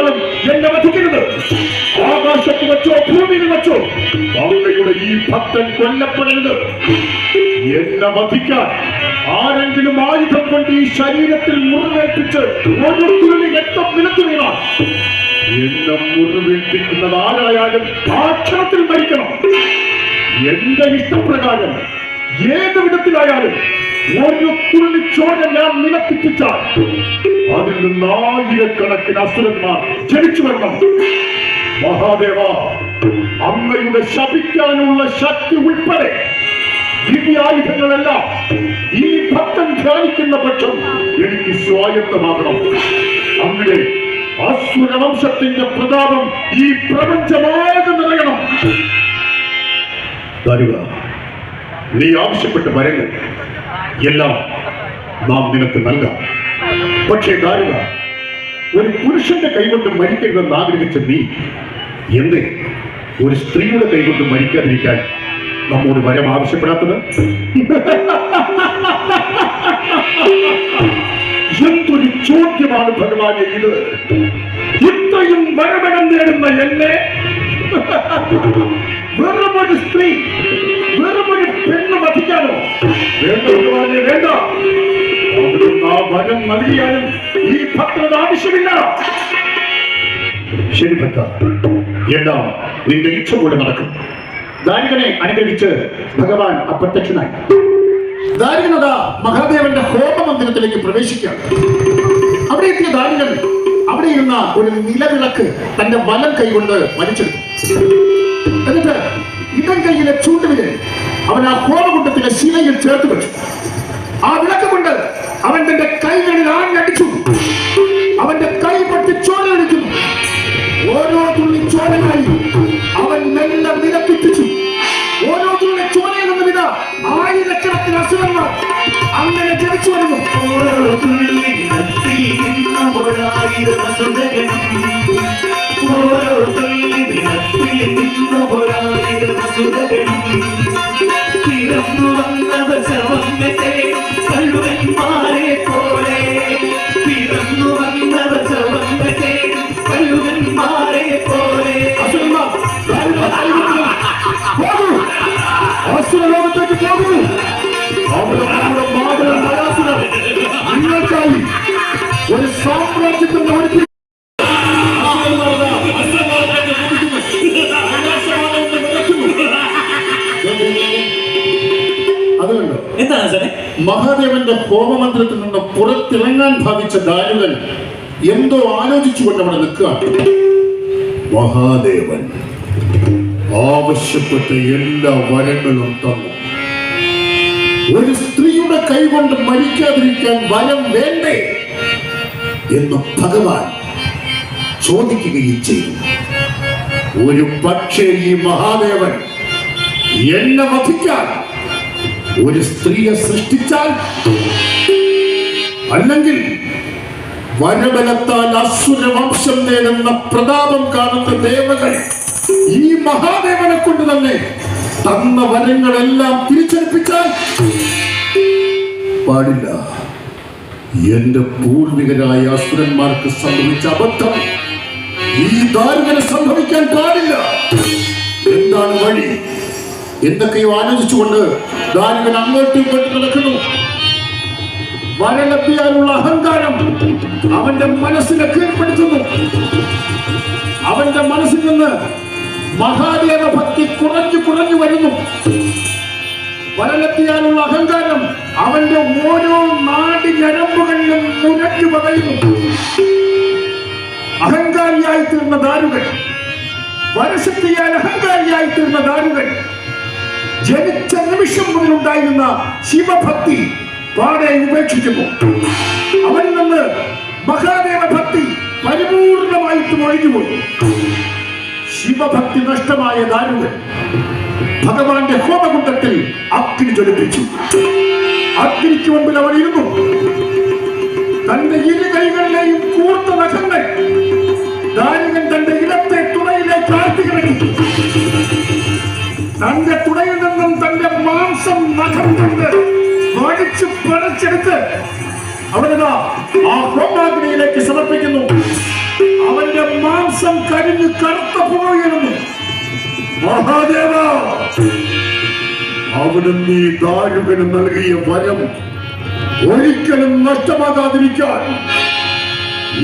കാലം എന്നെ വധിക്കരുത്. ആകാശത്ത് വെച്ചോ ഭൂമിയിൽ വെച്ചോ അങ്ങയുടെ ഈ ഭക്തൻ കൊല്ലപ്പെടരുത്. എന്നെ വധിക്കാൻ ആരെങ്കിലും ആയുധം കൊണ്ട് ഈ ശരീരത്തിൽ മുറിവേൽപ്പിച്ച് ഒരു തുള്ളി രക്തം നിലത്തു വീണാൽ എന്നെ മുറിവേൽപ്പിക്കുന്നത് ആരായാലും ആ ക്ഷണത്തിൽ മരിക്കണം. എന്റെ ഇഷ്ടപ്രകാരം ഏത് വിധത്തിലായാലും ഒരു തുള്ളി ചോര ഞാൻ നിലത്തിച്ചാൽ അതിൽ നിന്ന് ആയിരക്കണക്കിന് അസുരന്മാർ ജനിച്ചു വരണം. മഹാദേവ, അങ്ങയുടെ ശപിക്കാനുള്ള ശക്തി ഉൾപ്പെടെ ദിവ്യായുധങ്ങളെല്ലാം ഈ ഭക്തൻ ധ്യാനിക്കുന്ന പക്ഷം എനിക്ക് സ്വായത്തമാകണം. അങ്ങനെ അസുരവംശത്തിന്റെ പ്രതാപം ഈ പ്രപഞ്ചമാകെ നിറയണം. ദാരുക, നീ ആവശ്യപ്പെട്ട വരങ്ങൾ എല്ലാം നാം നിനക്ക് നൽകാം. പക്ഷേ ദാരുക, ഒരു പുരുഷന്റെ കൈകൊണ്ട് മരിക്കരുതെന്ന് ആഗ്രഹിച്ച നീ എന്ത് ഒരു സ്ത്രീയുടെ കൈകൊണ്ട് മരിക്കാതിരിക്കാൻ നമ്മോട് വരം ആവശ്യപ്പെടാത്തത്? എന്തൊരു ചോദ്യമാണ് ഭഗവാനെ ഇത്! ഇത്രയും വരമകം നേടുന്ന എന്നെ വെറുമൊരു സ്ത്രീ, വെറുമൊരു പെണ്ണ് വധിക്കാനോ? വേണ്ട ഭഗവാനെ, വേണ്ട. അവിടുന്ന് ആ വരം നൽകിയാലും ഈ ഭക്തന് ആവശ്യമില്ല. ശരി ഭക്ത, എല്ലാം നിന്റെ ഇച്ഛ കൂടെ നടക്കും. ദാരികനെ അനുഗ്രഹിച്ച് ഭഗവാൻ അപ്രത്യക്ഷനായി. ദാരികനത മഹാദേവന്റെ ഹോമമന്ദിരത്തിലേക്ക് പ്രവേശിക്കുകയാണ്. അവിടെ എത്തിയ ദാരികൻ അവിടെ ഇരുന്ന ഒരു നിലവിളക്ക് തന്റെ വലം കൈകൊണ്ട് വലിച്ചെടുത്തു. എന്നിട്ട് ഇടം കൈയിലെ ചൂണ്ടുവിരൽ അവൻ ആ ഹോമകുണ്ടത്തിലെ ശിലയിൽ ചേർത്ത് വെച്ചു. ആ വിളക്ക് കൊണ്ട് അവൻ തന്റെ കൈകളിൽ ആഞ്ഞടിച്ചു. അവന്റെ കൈ പൊട്ടി ചോരയടിക്കുന്നു. ഓരോ തുള്ളി ചോരയായി അവൻ മെല്ലെ നിലപ്പിച്ചു. ഓരോ തുള്ളി ചോരയിൽ നിന്ന് വിധ ആയിരക്കണക്കിന് അസുരന്മാർ അങ്ങനെ ജനിച്ചു വരുന്നു. ഓരോ തുള്ളി പിറന്നു വന്നവർ സർവത്തെ കഴുകന്മാരെ പോലെ, പിറന്നു വന്നവർ സർവത്തെ കഴുകന്മാരെ പോലെ. അസുരലോകത്തേക്ക് പോകൂ. നിങ്ങൾക്കായി ഒരു സാമ്രാജ്യത്തിന്റെ ഒരുക്കി മഹാദേവന്റെ ഹോമമന്ത്രത്തിൽ നിന്ന് പുറത്തിറങ്ങാൻ ഭാവിച്ച ദാരുകൻ എന്തോ ആലോചിച്ചുകൊണ്ട് അവിടെ നിൽക്കുകയാണ്. മഹാദേവൻ ആവശ്യപ്പെട്ട എല്ലാ വരങ്ങളും തന്നു. ഒരു സ്ത്രീയുടെ കൈകൊണ്ട് മരിക്കാതിരിക്കാൻ വരം വേണ്ടേ എന്ന് ഭഗവാൻ ചോദിക്കുകയും ചെയ്തു. ഒരു പക്ഷേ ഈ മഹാദേവൻ എന്നെ വധിക്കാൻ ഒരു സ്ത്രീയെ സൃഷ്ടിച്ചാൽ, അല്ലെങ്കിൽ വനബലത്താൽ അസുരവംശം നേടുന്ന പ്രതാപം കാണുന്ന ദേവകൾ ഈ മഹാദേവനെ കൊണ്ട് തന്നെ തന്ന വരങ്ങളെല്ലാം തിരിച്ചേൽപ്പിച്ചാൽ പാടില്ല. എന്റെ പൂർവികരായ അസുരന്മാർക്ക് സംഭവിച്ച അബദ്ധം ഈ ദാരുകന് സംഭവിക്കാൻ പാടില്ല. എന്താണ് വഴി? എന്തൊക്കെയോ ആലോചിച്ചുകൊണ്ട് ദാരുകൻ അങ്ങോട്ടും ഇങ്ങോട്ടും നടക്കുന്നു. വരലെത്തിയാലുള്ള അഹങ്കാരം അവന്റെ മനസ്സിനെ കീഴ്പ്പെടുത്തുന്നു. അവന്റെ മനസ്സിൽ നിന്ന് മഹാദേവ ഭക്തി കുറഞ്ഞു വരുന്നു. വരലെത്തിയാലുള്ള അഹങ്കാരം അവന്റെ ഓരോ നാടി ഞരമ്പുകളിലും മുരഞ്ഞു പകയുന്നു. അഹങ്കാരിയായി തീർന്ന ദാരുകൻ, വരശക്തിയാൽ അഹങ്കാരിയായി തീർന്ന ദാരുകൻ ജനിച്ച നിമിഷം മുതലുണ്ടായിരുന്ന ശിവഭക്തി പാടെ ഉപേക്ഷിക്കുന്നു. അവനിൽ നിന്ന് മഹാദേവ ഭക്തി പരിപൂർണമായിട്ടും ഒഴിഞ്ഞുപോയി. ശിവഭക്തി നഷ്ടമായ ദാരുകൻ ഭഗവാന്റെ ഹോമകുണ്ടത്തിൽ അഗ്നി ജ്വലിപ്പിച്ചു. അഗ്നിക്ക് മുമ്പിൽ അവൻ ഇരുന്നു. തന്റെ ഇരു കൈകളിലെയും കൂർത്ത നഖങ്ങൾ ദാരുകൻ തന്റെ ഇടത്തെ തുടയിലേക്ക് ആഴ്ത്തിക്കിറങ്ങി. തന്റെ തുടയിൽ നിന്നും തന്റെ മാംസം നഖം കൊണ്ട് വടിച്ച് പറിച്ചെടുത്ത് അവനതാ ആ ഹോമാഗ്നിയിലേക്ക് സമർപ്പിക്കുന്നു. അവന്റെ കരിഞ്ഞ് കറുത്ത പുകയുന്നു. മഹാദേവ, അവിടുന്ന് ഈ ദാരുകന് നൽകിയ വരം ഒരിക്കലും നഷ്ടമാകാതിരിക്കാൻ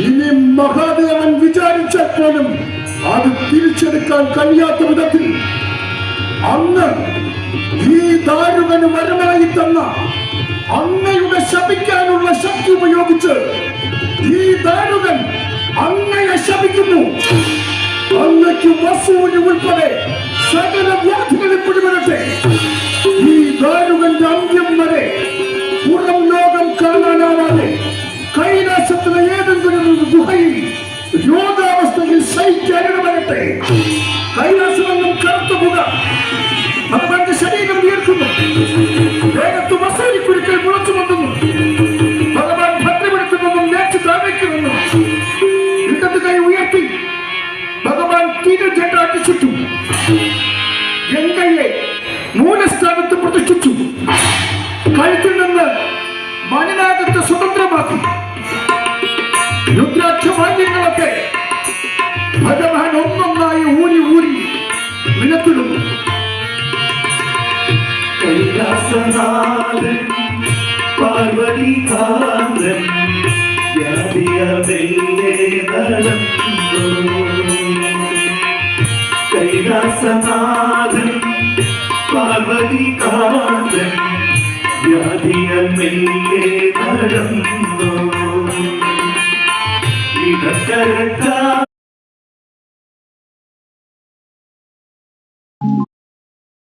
ഇനി മഹാദേവൻ വിചാരിച്ചാൽ പോലും അത് തിരിച്ചെടുക്കാൻ കഴിയാത്ത വിധത്തിൽ അന്ന് ഈ ദാരുകന് വരമായി തന്ന അങ്ങയുടെ ശപിക്കാനുള്ള ശക്തി ഉപയോഗിച്ച് ഈ ദാരുകൻ അങ്ങയെ ശപിക്കുന്നു. അങ്ങയ്ക്ക് വസൂലി ഉൾപ്പെടെ സകല വ്യാധികളിൽ പിടിപെടട്ടെ. ഈ ദാരുകന്റെ അന്ത്യം വരെ പുറം ലോകം കാണാനാവാതെ കൈലാസത്തിലെ ഏതെങ്കിലും ഒരു ഗുഹയിൽ രോഗാവസ്ഥയിൽ സഹിക്കാൻ വരട്ടെ. കൈലാസമെന്നും കറുത്ത പുക ഭഗവാന്റെ ശരീരം ഉയർത്തുന്നു. വേഗത്ത് വസൂലിക്കുരുക്കൾ മുളച്ചു വന്നു. ഭഗവാൻ ഭദ്രപ്പെടുത്തുന്നതും നേച്ചു താഴേക്കുന്നു. ഇടത് കൈ ഉയർത്തി ഭഗവാൻ തിരുജട അടിച്ചിട്ടു. ഗംഗയെ മൂലസ്ഥാനത്ത് പ്രതിഷ്ഠിച്ചു. കഴുത്തിൽ നിന്ന് മണിനാഗത്തെ സ്വതന്ത്രമാക്കി. രുദ്രാക്ഷമാല്യങ്ങളൊക്കെ ഭഗവാൻ ഒന്നൊന്നായി ഊരി ഊരി നിലത്തിടുന്നു. കൈലാസനാഥൻ പാർവതി കാന്തൻ കൈലാസനാഥൻ പാർവതി കാന്തൻ വ്യാധിയൽ മെല്ലെ നടന്നു ഇടക്കരത്ത